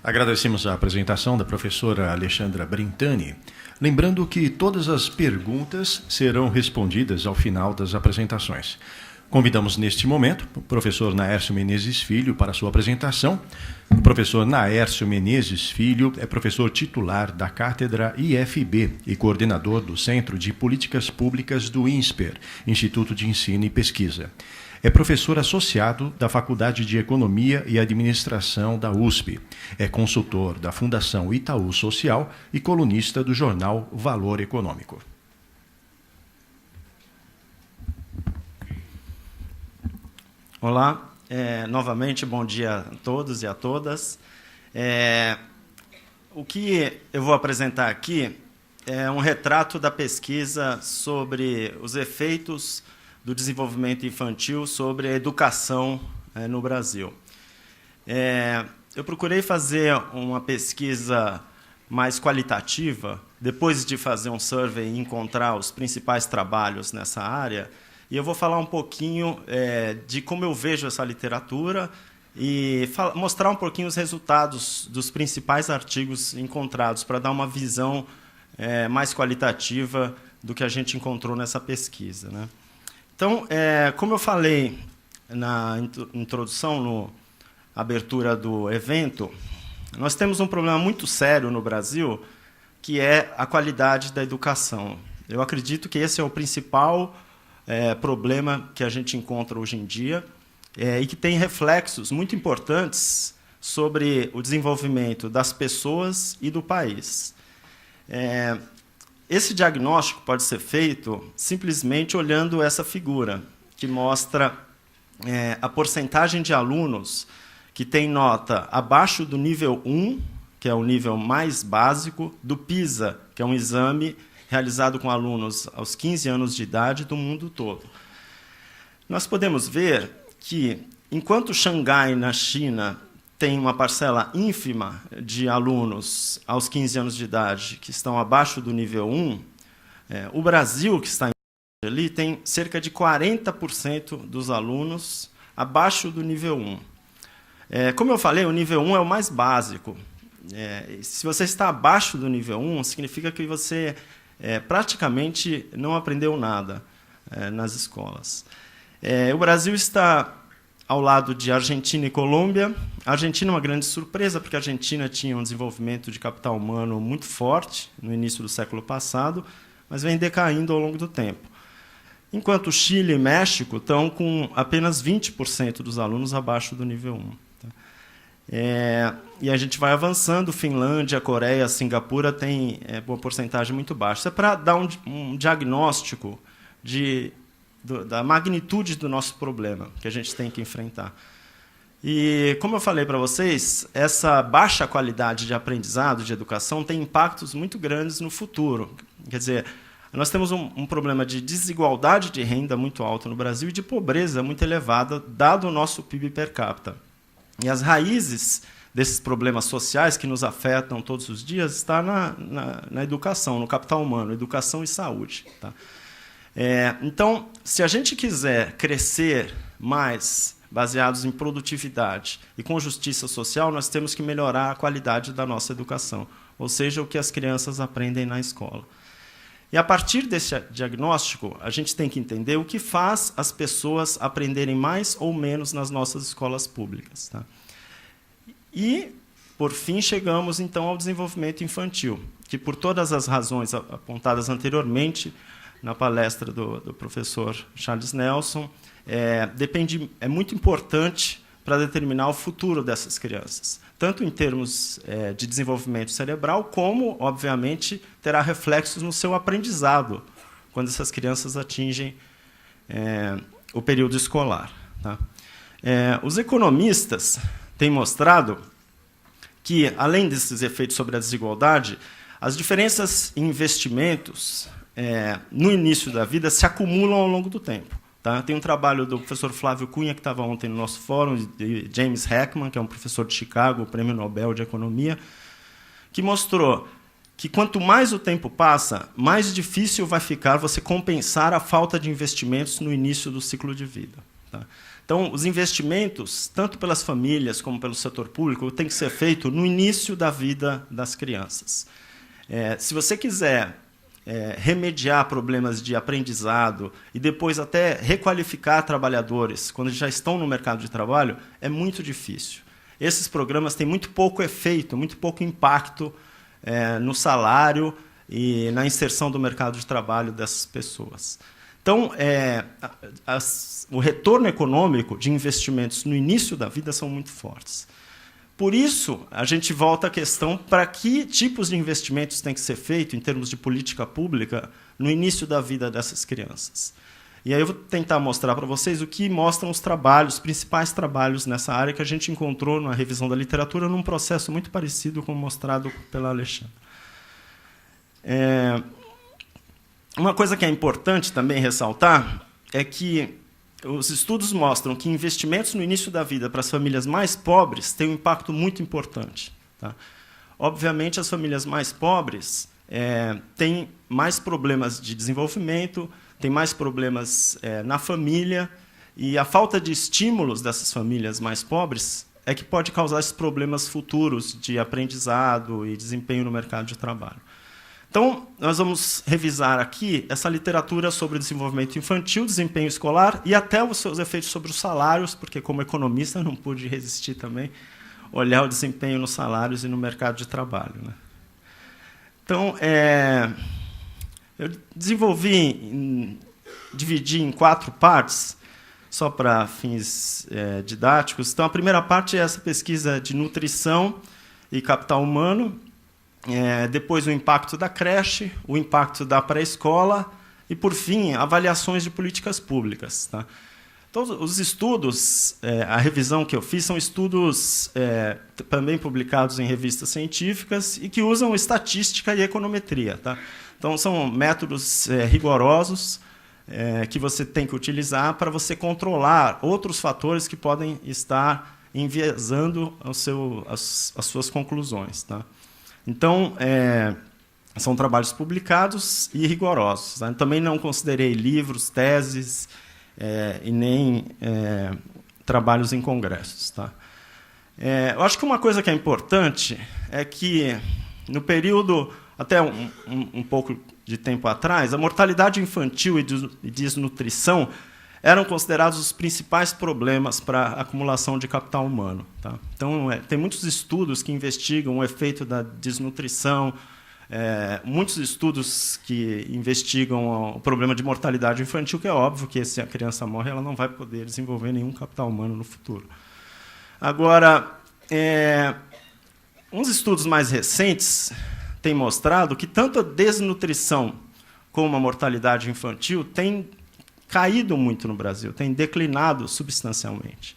Agradecemos a apresentação da professora Alexandra Brintani. Lembrando que todas as perguntas serão respondidas ao final das apresentações. Convidamos neste momento o professor Naércio Menezes Filho para a sua apresentação. O professor Naércio Menezes Filho é professor titular da Cátedra IFB e coordenador do Centro de Políticas Públicas do INSPER, Instituto de Ensino e Pesquisa. É professor associado da Faculdade de Economia e Administração da USP. É consultor da Fundação Itaú Social e colunista do jornal Valor Econômico. Olá, novamente bom dia a todos e a todas. O que eu vou apresentar aqui é um retrato da pesquisa sobre os efeitos do desenvolvimento infantil sobre a educação no Brasil. Eu procurei fazer uma pesquisa mais qualitativa, depois de fazer um survey e encontrar os principais trabalhos nessa área, e eu vou falar um pouquinho de como eu vejo essa literatura e mostrar um pouquinho os resultados dos principais artigos encontrados, para dar uma visão mais qualitativa do que a gente encontrou nessa pesquisa, né? Então, como eu falei na introdução, na abertura do evento, nós temos um problema muito sério no Brasil, que é a qualidade da educação. Eu acredito que esse é o principal problema que a gente encontra hoje em dia e que tem reflexos muito importantes sobre o desenvolvimento das pessoas e do país. Esse diagnóstico pode ser feito simplesmente olhando essa figura, que mostra a porcentagem de alunos que tem nota abaixo do nível 1, que é o nível mais básico, do PISA, que é um exame realizado com alunos aos 15 anos de idade do mundo todo. Nós podemos ver que, enquanto Xangai, na China, tem uma parcela ínfima de alunos aos 15 anos de idade que estão abaixo do nível 1, o Brasil, que está ali, tem cerca de 40% dos alunos abaixo do nível 1. Como eu falei, o nível 1 é o mais básico. Se você está abaixo do nível 1, significa que você praticamente não aprendeu nada nas escolas. O Brasil está ao lado de Argentina e Colômbia. A Argentina é uma grande surpresa, porque a Argentina tinha um desenvolvimento de capital humano muito forte no início do século passado, mas vem decaindo ao longo do tempo. Enquanto Chile e México estão com apenas 20% dos alunos abaixo do nível 1. E a gente vai avançando, Finlândia, Coreia, Singapura tem uma porcentagem muito baixa. Isso é para dar um diagnóstico da magnitude do nosso problema que a gente tem que enfrentar. E, como eu falei para vocês, essa baixa qualidade de aprendizado, de educação, tem impactos muito grandes no futuro. Quer dizer, nós temos um problema de desigualdade de renda muito alto no Brasil e de pobreza muito elevada, dado o nosso PIB per capita. E as raízes desses problemas sociais que nos afetam todos os dias está na educação, no capital humano, educação e saúde. Tá? Então, se a gente quiser crescer mais baseados em produtividade e com justiça social, nós temos que melhorar a qualidade da nossa educação, ou seja, o que as crianças aprendem na escola. E, a partir desse diagnóstico, a gente tem que entender o que faz as pessoas aprenderem mais ou menos nas nossas escolas públicas. Tá? E, por fim, chegamos, então, ao desenvolvimento infantil, que, por todas as razões apontadas anteriormente, na palestra do professor Charles Nelson, é muito importante para determinar o futuro dessas crianças, tanto em termos de desenvolvimento cerebral, como, obviamente, terá reflexos no seu aprendizado, quando essas crianças atingem o período escolar. Tá? Os economistas têm mostrado que, além desses efeitos sobre a desigualdade, as diferenças em investimentos no início da vida se acumulam ao longo do tempo. Tá? Tem um trabalho do professor Flávio Cunha, que estava ontem no nosso fórum, de James Heckman, que é um professor de Chicago, Prêmio Nobel de Economia, que mostrou que, quanto mais o tempo passa, mais difícil vai ficar você compensar a falta de investimentos no início do ciclo de vida. tá? Então, os investimentos, tanto pelas famílias como pelo setor público, tem que ser feito no início da vida das crianças. Se você quiser remediar problemas de aprendizado e depois até requalificar trabalhadores quando já estão no mercado de trabalho, é muito difícil. Esses programas têm muito pouco efeito, muito pouco impacto no salário e na inserção do mercado de trabalho dessas pessoas. Então, o retorno econômico de investimentos no início da vida são muito fortes. Por isso, a gente volta à questão para que tipos de investimentos têm que ser feitos em termos de política pública no início da vida dessas crianças. E aí eu vou tentar mostrar para vocês o que mostram os principais trabalhos nessa área que a gente encontrou na revisão da literatura num processo muito parecido com o mostrado pela Alexandra. Uma coisa que é importante também ressaltar é que os estudos mostram que investimentos no início da vida para as famílias mais pobres têm um impacto muito importante, tá? Obviamente, as famílias mais pobres têm mais problemas de desenvolvimento, têm mais problemas na família, e a falta de estímulos dessas famílias mais pobres é que pode causar esses problemas futuros de aprendizado e desempenho no mercado de trabalho. Então, nós vamos revisar aqui essa literatura sobre desenvolvimento infantil, desempenho escolar e até os seus efeitos sobre os salários, porque, como economista, não pude resistir também olhar o desempenho nos salários e no mercado de trabalho, né? Então, eu dividi em 4 partes, só para fins didáticos. Então, a primeira parte é essa pesquisa de nutrição e capital humano. Depois o impacto da creche, o impacto da pré-escola e, por fim, avaliações de políticas públicas, tá? Então, os estudos, a revisão que eu fiz, são estudos também publicados em revistas científicas e que usam estatística e econometria, tá? Então, são métodos rigorosos que você tem que utilizar para você controlar outros fatores que podem estar enviesando as suas conclusões, tá? Então, são trabalhos publicados e rigorosos, tá? Também não considerei livros, teses e nem trabalhos em congressos, tá? Eu acho que uma coisa que é importante é que, no período, até um pouco de tempo atrás, a mortalidade infantil e desnutrição eram considerados os principais problemas para a acumulação de capital humano, tá? Então, tem muitos estudos que investigam o efeito da desnutrição, muitos estudos que investigam o problema de mortalidade infantil, que é óbvio que se a criança morre, ela não vai poder desenvolver nenhum capital humano no futuro. Agora, uns estudos mais recentes têm mostrado que tanto a desnutrição como a mortalidade infantil têm caído muito no Brasil, tem declinado substancialmente.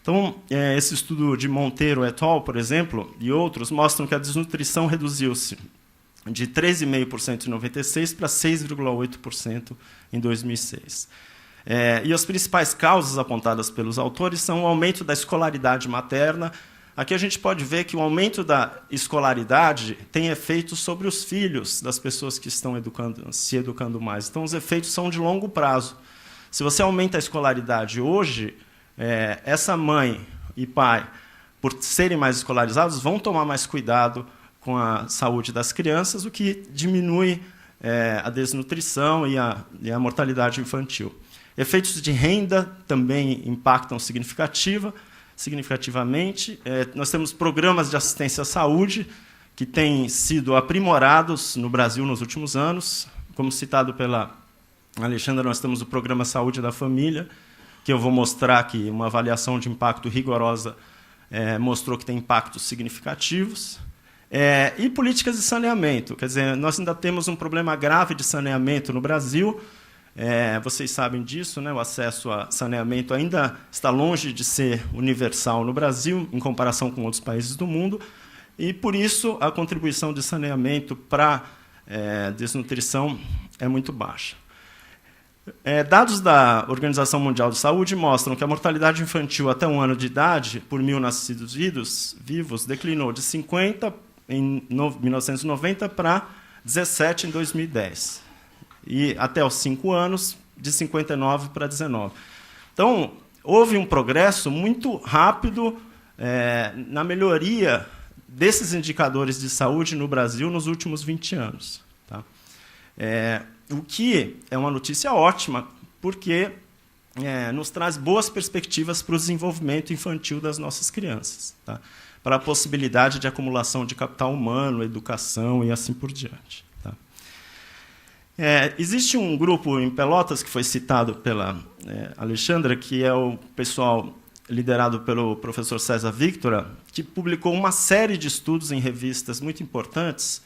Então, esse estudo de Monteiro et al., por exemplo, e outros, mostram que a desnutrição reduziu-se de 13,5% em 96 para 6,8% em 2006. E as principais causas apontadas pelos autores são o aumento da escolaridade materna. Aqui a gente pode ver que o aumento da escolaridade tem efeitos sobre os filhos das pessoas que estão se educando mais. Então, os efeitos são de longo prazo. Se você aumenta a escolaridade hoje, essa mãe e pai, por serem mais escolarizados, vão tomar mais cuidado com a saúde das crianças, o que diminui a desnutrição e a mortalidade infantil. Efeitos de renda também impactam significativamente. Nós temos programas de assistência à saúde que têm sido aprimorados no Brasil nos últimos anos. Como citado pela Alexandra, nós temos o Programa Saúde da Família, que eu vou mostrar aqui, uma avaliação de impacto rigorosa mostrou que tem impactos significativos. E políticas de saneamento. Quer dizer, nós ainda temos um problema grave de saneamento no Brasil. Vocês sabem disso, né? O acesso a saneamento ainda está longe de ser universal no Brasil, em comparação com outros países do mundo, e, por isso, a contribuição de saneamento para desnutrição é muito baixa. Dados da Organização Mundial de Saúde mostram que a mortalidade infantil até 1 ano de idade, por 1.000 nascidos vivos, declinou de 50 em 1990 para 17 em 2010. E até os 5 anos, de 59 para 19. Então, houve um progresso muito rápido na melhoria desses indicadores de saúde no Brasil nos últimos 20 anos. Tá? O que é uma notícia ótima, porque nos traz boas perspectivas para o desenvolvimento infantil das nossas crianças, tá? Para a possibilidade de acumulação de capital humano, educação e assim por diante. Tá? Existe um grupo em Pelotas, que foi citado pela Alexandra, que é o pessoal liderado pelo professor César Victora, que publicou uma série de estudos em revistas muito importantes,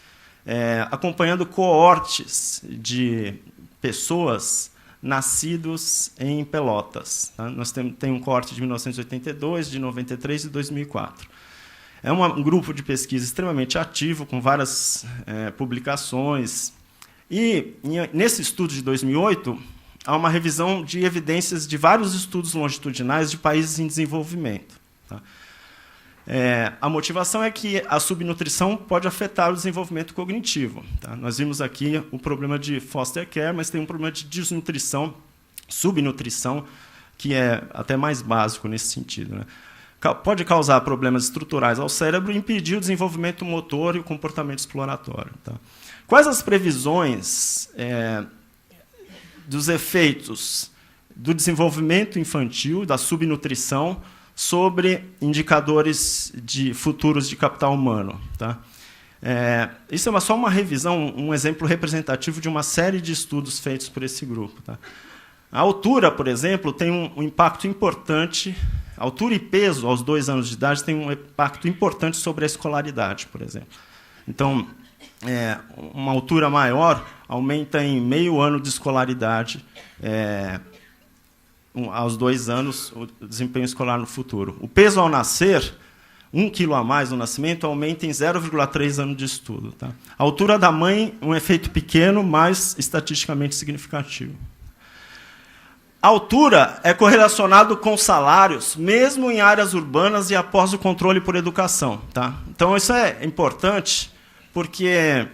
acompanhando coortes de pessoas nascidos em Pelotas. Tá? Nós temos um coorte de 1982, de 93 e 2004. É um grupo de pesquisa extremamente ativo, com várias publicações. E, nesse estudo de 2008, há uma revisão de evidências de vários estudos longitudinais de países em desenvolvimento. Tá? A motivação é que a subnutrição pode afetar o desenvolvimento cognitivo. Tá? Nós vimos aqui o problema de foster care, mas tem um problema de desnutrição, subnutrição, que é até mais básico nesse sentido. Né? Pode causar problemas estruturais ao cérebro e impedir o desenvolvimento motor e o comportamento exploratório. Tá? Quais as previsões dos efeitos do desenvolvimento infantil, da subnutrição, sobre indicadores futuros de capital humano? Tá? Isso é só uma revisão, um exemplo representativo de uma série de estudos feitos por esse grupo. Tá? A altura, por exemplo, tem um impacto importante. A altura e peso aos 2 anos de idade tem um impacto importante sobre a escolaridade, por exemplo. Então, uma altura maior aumenta em meio ano de escolaridade, aos 2 anos, o desempenho escolar no futuro. O peso ao nascer, 1 quilo a mais no nascimento, aumenta em 0,3 anos de estudo. Tá? A altura da mãe, um efeito pequeno, mas estatisticamente significativo. A altura é correlacionado com salários, mesmo em áreas urbanas e após o controle por educação. Tá? Então, isso é importante, porque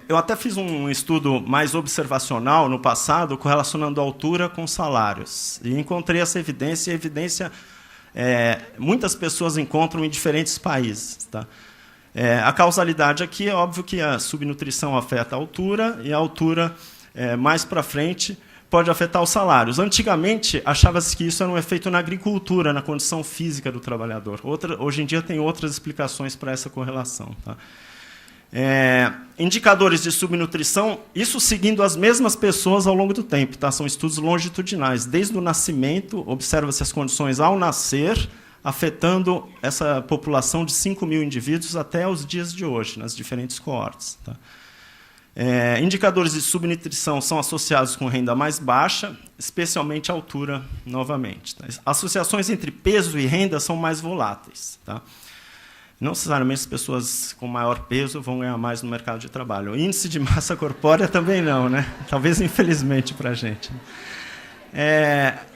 eu até fiz um estudo mais observacional no passado, correlacionando a altura com salários. E encontrei essa evidência, e a evidência muitas pessoas encontram em diferentes países. Tá? A causalidade aqui é óbvio que a subnutrição afeta a altura, e a altura, mais para frente, pode afetar os salários. Antigamente, achava-se que isso era um efeito na agricultura, na condição física do trabalhador. Hoje em dia, tem outras explicações para essa correlação. Tá? Indicadores de subnutrição, isso seguindo as mesmas pessoas ao longo do tempo. Tá? São estudos longitudinais. Desde o nascimento, observa-se as condições ao nascer, afetando essa população de 5.000 indivíduos até os dias de hoje, nas diferentes coortes. Tá? Indicadores de subnutrição são associados com renda mais baixa, especialmente a altura, novamente. Tá? Associações entre peso e renda são mais voláteis. Tá? Não necessariamente as pessoas com maior peso vão ganhar mais no mercado de trabalho. O índice de massa corpórea também não, né? Talvez infelizmente para a gente.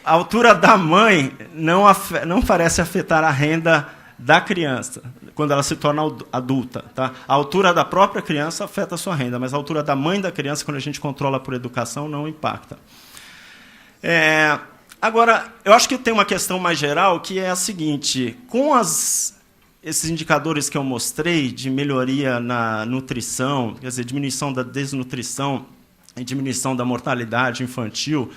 A altura da mãe não parece afetar a renda da criança, quando ela se torna adulta. Tá? A altura da própria criança afeta a sua renda, mas a altura da mãe da criança, quando a gente controla por educação, não impacta. Agora, eu acho que tem uma questão mais geral, que é a seguinte: com esses indicadores que eu mostrei de melhoria na nutrição, quer dizer, diminuição da desnutrição e diminuição da mortalidade infantil,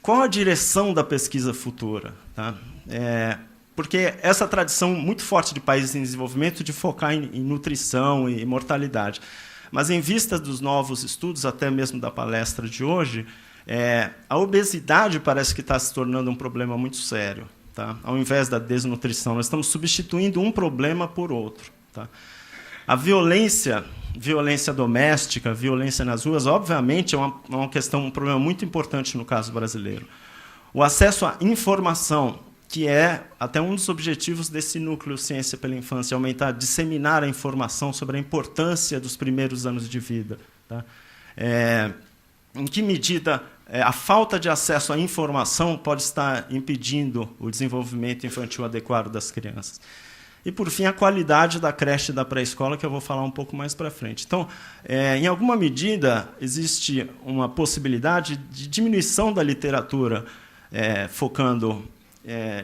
qual a direção da pesquisa futura? Tá? Porque essa tradição muito forte de países em desenvolvimento de focar em nutrição e mortalidade. Mas, em vista dos novos estudos, até mesmo da palestra de hoje, a obesidade parece que está se tornando um problema muito sério. Tá? Ao invés da desnutrição, nós estamos substituindo um problema por outro. Tá? A violência doméstica, violência nas ruas, obviamente, é uma questão, um problema muito importante no caso brasileiro. O acesso à informação, que é até um dos objetivos desse núcleo Ciência pela Infância, aumentar, disseminar a informação sobre a importância dos primeiros anos de vida. Tá? Em que medida a falta de acesso à informação pode estar impedindo o desenvolvimento infantil adequado das crianças? E, por fim, a qualidade da creche e da pré-escola, que eu vou falar um pouco mais para frente. Então, em alguma medida, existe uma possibilidade de diminuição da literatura, focando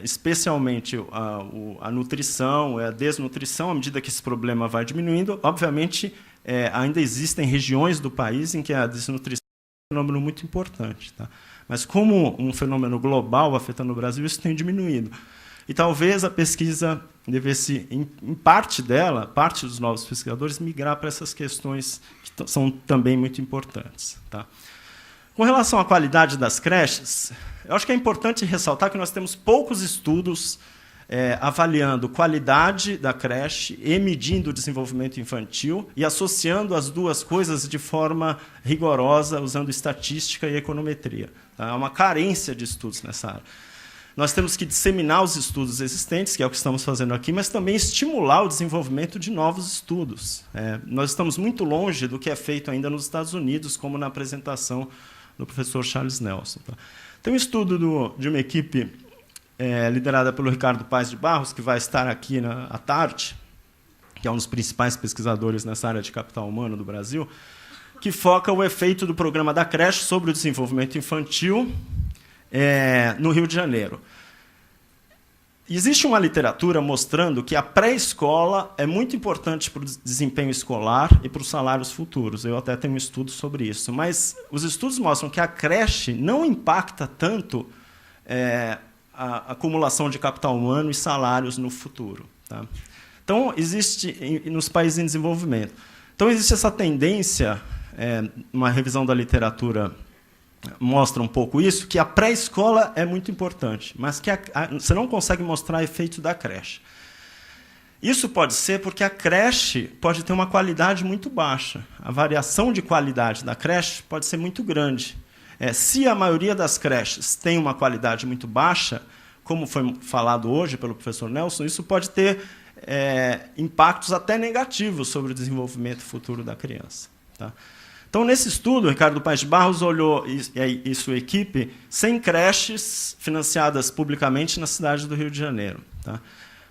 especialmente a nutrição, a desnutrição, à medida que esse problema vai diminuindo. Obviamente, ainda existem regiões do país em que a desnutrição é um fenômeno muito importante. Tá? Mas, como um fenômeno global afetando o Brasil, isso tem diminuído. E talvez a pesquisa devesse, em parte dela, parte dos novos pesquisadores, migrar para essas questões que são também muito importantes. Tá? Com relação à qualidade das creches, eu acho que é importante ressaltar que nós temos poucos estudos avaliando qualidade da creche e medindo o desenvolvimento infantil e associando as duas coisas de forma rigorosa, usando estatística e econometria. Tá? Há uma carência de estudos nessa área. Nós temos que disseminar os estudos existentes, que é o que estamos fazendo aqui, mas também estimular o desenvolvimento de novos estudos. Nós estamos muito longe do que é feito ainda nos Estados Unidos, como na apresentação do professor Charles Nelson. Tá? Tem um estudo de uma equipe liderada pelo Ricardo Paes de Barros, que vai estar aqui à tarde, que é um dos principais pesquisadores nessa área de capital humano do Brasil, que foca o efeito do programa da creche sobre o desenvolvimento infantil no Rio de Janeiro. Existe uma literatura mostrando que a pré-escola é muito importante para o desempenho escolar e para os salários futuros. Eu até tenho um estudo sobre isso. Mas os estudos mostram que a creche não impacta tanto a acumulação de capital humano e salários no futuro. Tá? Então, existe nos países em desenvolvimento. Então, existe essa tendência, uma revisão da literatura mostra um pouco isso, que a pré-escola é muito importante, mas que você não consegue mostrar efeito da creche. Isso pode ser porque a creche pode ter uma qualidade muito baixa. A variação de qualidade da creche pode ser muito grande. Se a maioria das creches tem uma qualidade muito baixa, como foi falado hoje pelo professor Nelson, isso pode ter impactos até negativos sobre o desenvolvimento futuro da criança. Tá? Então, nesse estudo, o Ricardo Paes de Barros olhou, e sua equipe, 100 creches financiadas publicamente na cidade do Rio de Janeiro. Tá?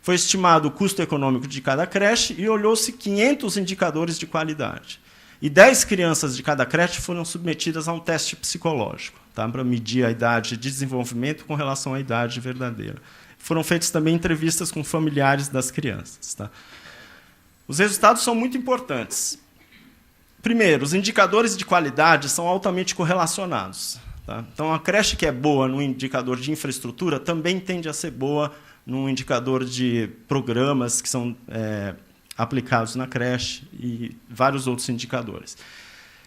Foi estimado o custo econômico de cada creche e olhou-se 500 indicadores de qualidade. E 10 crianças de cada creche foram submetidas a um teste psicológico, tá? Para medir a idade de desenvolvimento com relação à idade verdadeira. Foram feitas também entrevistas com familiares das crianças. Tá? Os resultados são muito importantes. Primeiro, os indicadores de qualidade são altamente correlacionados. Tá? Então, a creche que é boa no indicador de infraestrutura também tende a ser boa no indicador de programas que são aplicados na creche e vários outros indicadores.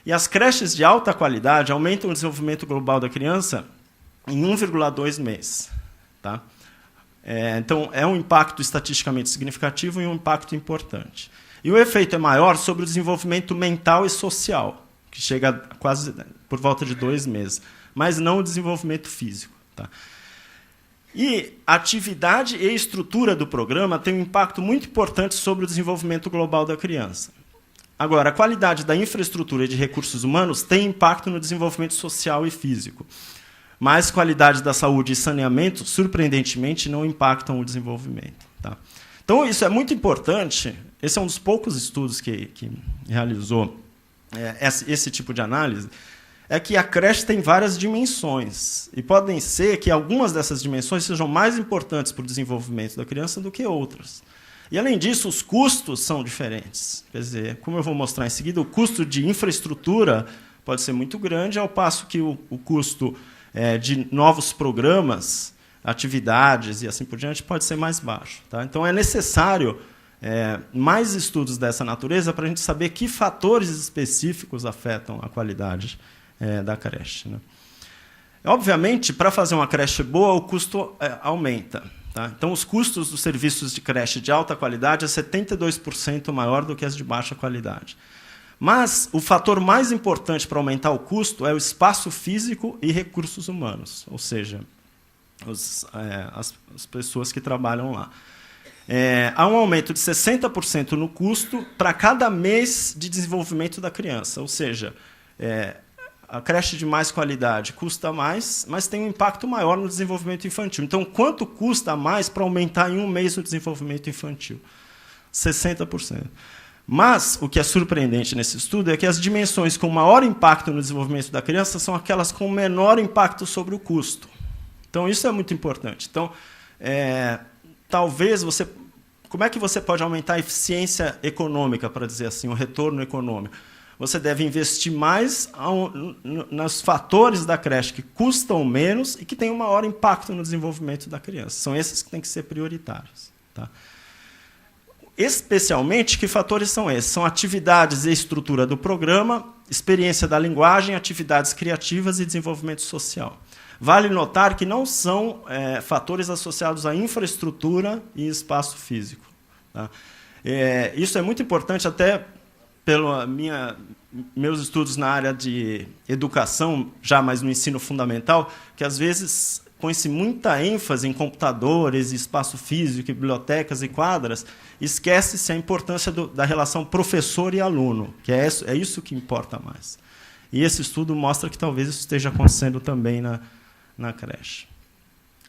E as creches de alta qualidade aumentam o desenvolvimento global da criança em 1,2 mês. Tá? Então, é um impacto estatisticamente significativo e um impacto importante. E o efeito é maior sobre o desenvolvimento mental e social, que chega a quase por volta de 2 meses, mas não o desenvolvimento físico. Tá? E a atividade e estrutura do programa tem um impacto muito importante sobre o desenvolvimento global da criança. Agora, a qualidade da infraestrutura e de recursos humanos tem impacto no desenvolvimento social e físico, mas qualidade da saúde e saneamento, surpreendentemente, não impactam o desenvolvimento. Tá? Então, isso é muito importante. Esse é um dos poucos estudos que realizou esse tipo de análise, é que a creche tem várias dimensões. E podem ser que algumas dessas dimensões sejam mais importantes para o desenvolvimento da criança do que outras. E, além disso, os custos são diferentes. Quer dizer, como eu vou mostrar em seguida, o custo de infraestrutura pode ser muito grande, ao passo que o custo de novos programas, atividades e assim por diante, pode ser mais baixo. Tá? Então, é necessário mais estudos dessa natureza para a gente saber que fatores específicos afetam a qualidade da creche. Né? Obviamente, para fazer uma creche boa, o custo aumenta. Tá? Então, os custos dos serviços de creche de alta qualidade é 72% maior do que as de baixa qualidade. Mas o fator mais importante para aumentar o custo é o espaço físico e recursos humanos, ou seja, as pessoas que trabalham lá. Há um aumento de 60% no custo para cada mês de desenvolvimento da criança, ou seja, a creche de mais qualidade custa mais, mas tem um impacto maior no desenvolvimento infantil. Então, quanto custa mais para aumentar em um mês o desenvolvimento infantil? 60%. Mas, o que é surpreendente nesse estudo é que as dimensões com maior impacto no desenvolvimento da criança são aquelas com menor impacto sobre o custo. Então, isso é muito importante. Então, talvez você... Como é que você pode aumentar a eficiência econômica, para dizer assim, o retorno econômico? Você deve investir mais nos fatores da creche que custam menos e que têm um maior impacto no desenvolvimento da criança. São esses que têm que ser prioritários. Tá? Especialmente, que fatores são esses? São atividades e estrutura do programa, experiência da linguagem, atividades criativas e desenvolvimento social. Vale notar que não são fatores associados à infraestrutura e espaço físico. Tá? Isso é muito importante até pelos meus estudos na área de educação, já mais no ensino fundamental, que às vezes põe-se muita ênfase em computadores, espaço físico, bibliotecas e quadras, esquece-se a importância da relação professor e aluno, que é isso que importa mais. E esse estudo mostra que talvez isso esteja acontecendo também na creche.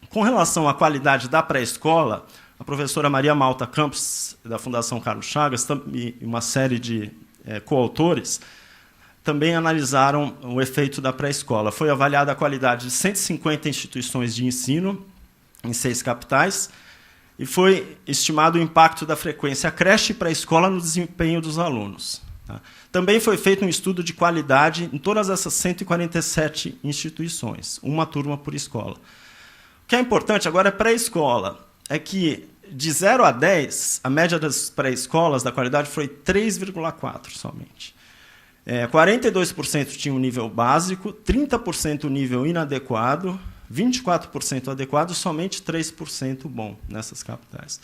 Com relação à qualidade da pré-escola, a professora Maria Malta Campos, da Fundação Carlos Chagas, e uma série de coautores, também analisaram o efeito da pré-escola. Foi avaliada a qualidade de 150 instituições de ensino, em 6 capitais, e foi estimado o impacto da frequência creche e pré-escola no desempenho dos alunos. Tá? Também foi feito um estudo de qualidade em todas essas 147 instituições, uma turma por escola. O que é importante agora é pré-escola, é que de 0 a 10, a média das pré-escolas da qualidade foi 3,4 somente. 42% tinham um nível básico, 30% nível inadequado, 24% adequado e somente 3% bom nessas capitais.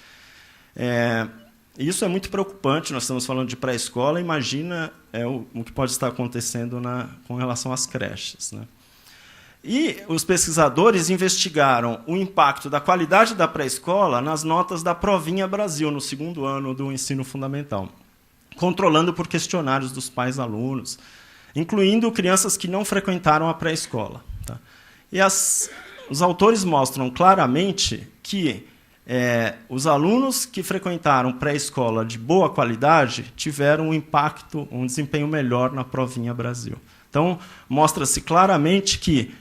Isso é muito preocupante, nós estamos falando de pré-escola, imagina o que pode estar acontecendo com relação às creches. Né? E os pesquisadores investigaram o impacto da qualidade da pré-escola nas notas da Provinha Brasil, no 2º ano do ensino fundamental, controlando por questionários dos pais alunos, incluindo crianças que não frequentaram a pré-escola. Tá? E os autores mostram claramente que os alunos que frequentaram pré-escola de boa qualidade tiveram um desempenho melhor na Provinha Brasil. Então, mostra-se claramente que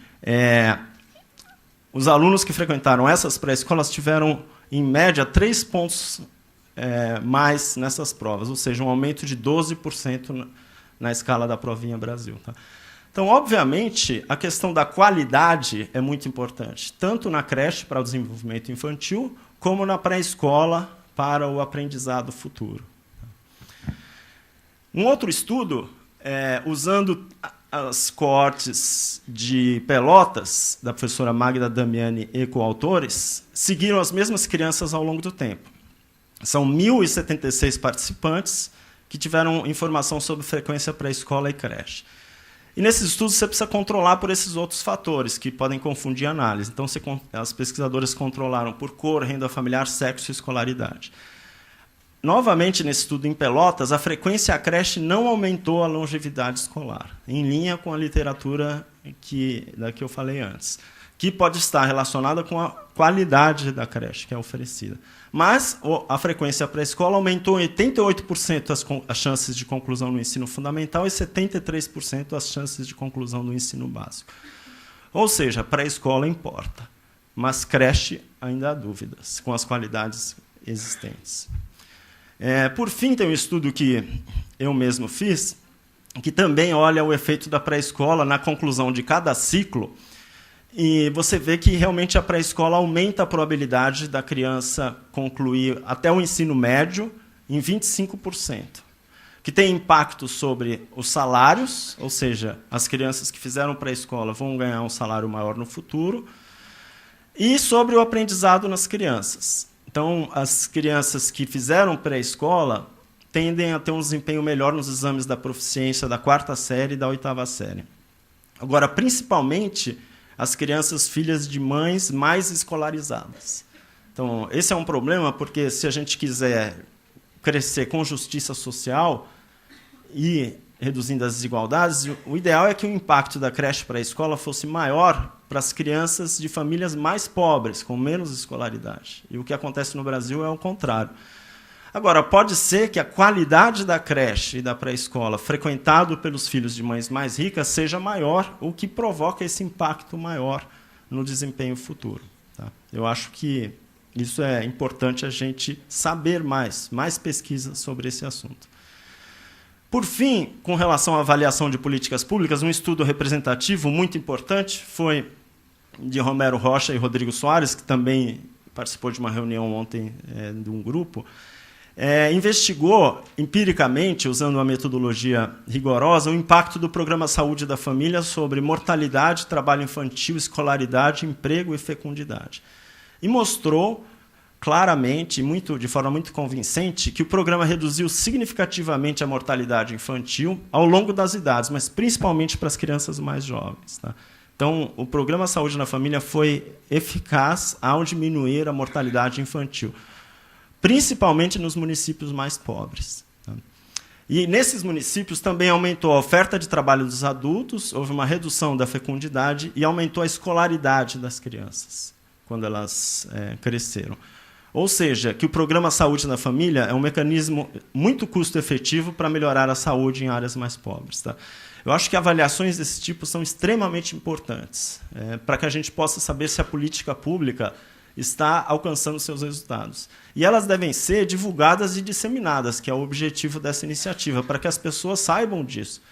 os alunos que frequentaram essas pré-escolas tiveram, em média, 3 pontos mais nessas provas, ou seja, um aumento de 12% na escala da Provinha Brasil. Tá? Então, obviamente, a questão da qualidade é muito importante, tanto na creche para o desenvolvimento infantil, como na pré-escola para o aprendizado futuro. Um outro estudo, usando as coortes de Pelotas, da professora Magda Damiani e coautores, seguiram as mesmas crianças ao longo do tempo. São 1.076 participantes que tiveram informação sobre frequência pré-escola e creche. E nesses estudos você precisa controlar por esses outros fatores que podem confundir a análise. Então, as pesquisadoras controlaram por cor, renda familiar, sexo e escolaridade. Novamente, nesse estudo em Pelotas, a frequência à creche não aumentou a longevidade escolar, em linha com a literatura da que eu falei antes, que pode estar relacionada com a qualidade da creche que é oferecida. Mas a frequência pré-escola aumentou em 88% as chances de conclusão no ensino fundamental e 73% as chances de conclusão no ensino básico. Ou seja, pré-escola importa, mas creche ainda há dúvidas com as qualidades existentes. Por fim, tem um estudo que eu mesmo fiz, que também olha o efeito da pré-escola na conclusão de cada ciclo, e você vê que realmente a pré-escola aumenta a probabilidade da criança concluir até o ensino médio em 25%, que tem impacto sobre os salários, ou seja, as crianças que fizeram pré-escola vão ganhar um salário maior no futuro, e sobre o aprendizado nas crianças. Então, as crianças que fizeram pré-escola tendem a ter um desempenho melhor nos exames da proficiência da 4ª série e da 8ª série. Agora, principalmente, as crianças filhas de mães mais escolarizadas. Então, esse é um problema, porque se a gente quiser crescer com justiça social e reduzindo as desigualdades, o ideal é que o impacto da creche para a escola fosse maior para as crianças de famílias mais pobres, com menos escolaridade. E o que acontece no Brasil é o contrário. Agora, pode ser que a qualidade da creche e da pré-escola frequentado pelos filhos de mães mais ricas seja maior, o que provoca esse impacto maior no desempenho futuro. Tá? Eu acho que isso é importante a gente saber mais pesquisa sobre esse assunto. Por fim, com relação à avaliação de políticas públicas, um estudo representativo muito importante foi de Romero Rocha e Rodrigo Soares, que também participou de uma reunião ontem de um grupo, investigou empiricamente, usando uma metodologia rigorosa, o impacto do Programa Saúde da Família sobre mortalidade, trabalho infantil, escolaridade, emprego e fecundidade. E mostrou claramente, de forma muito convincente, que o programa reduziu significativamente a mortalidade infantil ao longo das idades, mas principalmente para as crianças mais jovens. Tá? Então, o Programa Saúde na Família foi eficaz ao diminuir a mortalidade infantil, principalmente nos municípios mais pobres. Tá? E, nesses municípios, também aumentou a oferta de trabalho dos adultos, houve uma redução da fecundidade e aumentou a escolaridade das crianças, quando elas cresceram. Ou seja, que o Programa Saúde na Família é um mecanismo muito custo-efetivo para melhorar a saúde em áreas mais pobres. Tá? Eu acho que avaliações desse tipo são extremamente importantes para que a gente possa saber se a política pública está alcançando seus resultados. E elas devem ser divulgadas e disseminadas, que é o objetivo dessa iniciativa, para que as pessoas saibam disso,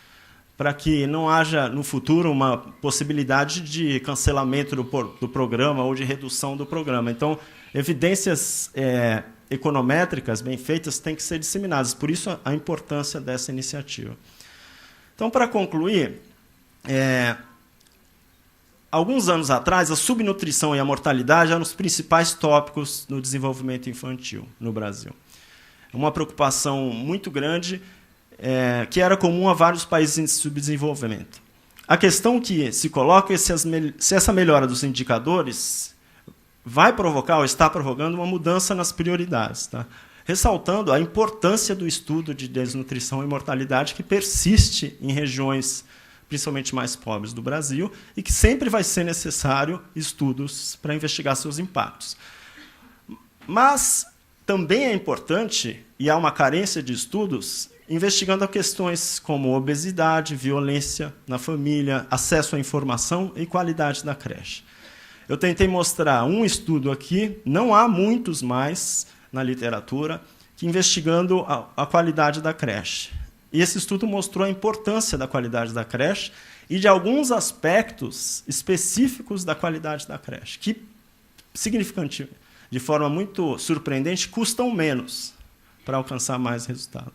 para que não haja, no futuro, uma possibilidade de cancelamento do programa ou de redução do programa. Então, evidências econométricas bem feitas têm que ser disseminadas. Por isso, a importância dessa iniciativa. Então, para concluir, alguns anos atrás, a subnutrição e a mortalidade eram os principais tópicos no desenvolvimento infantil no Brasil. Uma preocupação muito grande que era comum a vários países em subdesenvolvimento. A questão que se coloca é se essa melhora dos indicadores vai provocar ou está provocando uma mudança nas prioridades, tá? Ressaltando a importância do estudo de desnutrição e mortalidade que persiste em regiões principalmente mais pobres do Brasil e que sempre vai ser necessário estudos para investigar seus impactos. Mas também é importante, e há uma carência de estudos, investigando questões como obesidade, violência na família, acesso à informação e qualidade da creche. Eu tentei mostrar um estudo aqui, não há muitos mais na literatura, que investigando a qualidade da creche. E esse estudo mostrou a importância da qualidade da creche e de alguns aspectos específicos da qualidade da creche, que, significativamente, de forma muito surpreendente, custam menos para alcançar mais resultado.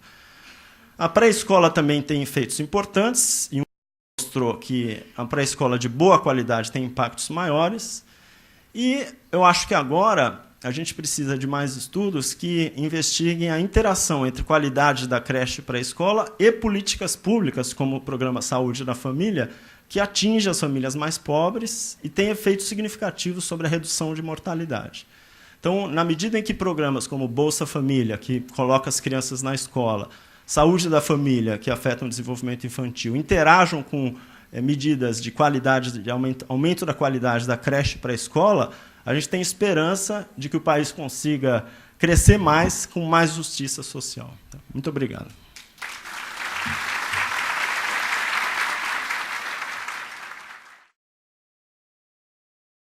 A pré-escola também tem efeitos importantes, e mostrou que a pré-escola de boa qualidade tem impactos maiores, e eu acho que agora a gente precisa de mais estudos que investiguem a interação entre qualidade da creche pré-escola e políticas públicas, como o Programa Saúde na Família, que atinge as famílias mais pobres e tem efeitos significativos sobre a redução de mortalidade. Então, na medida em que programas como Bolsa Família, que coloca as crianças na escola, Saúde da Família, que afetam o desenvolvimento infantil, interajam com medidas de qualidade, de aumento da qualidade da creche para a escola, a gente tem esperança de que o país consiga crescer mais com mais justiça social. Muito obrigado.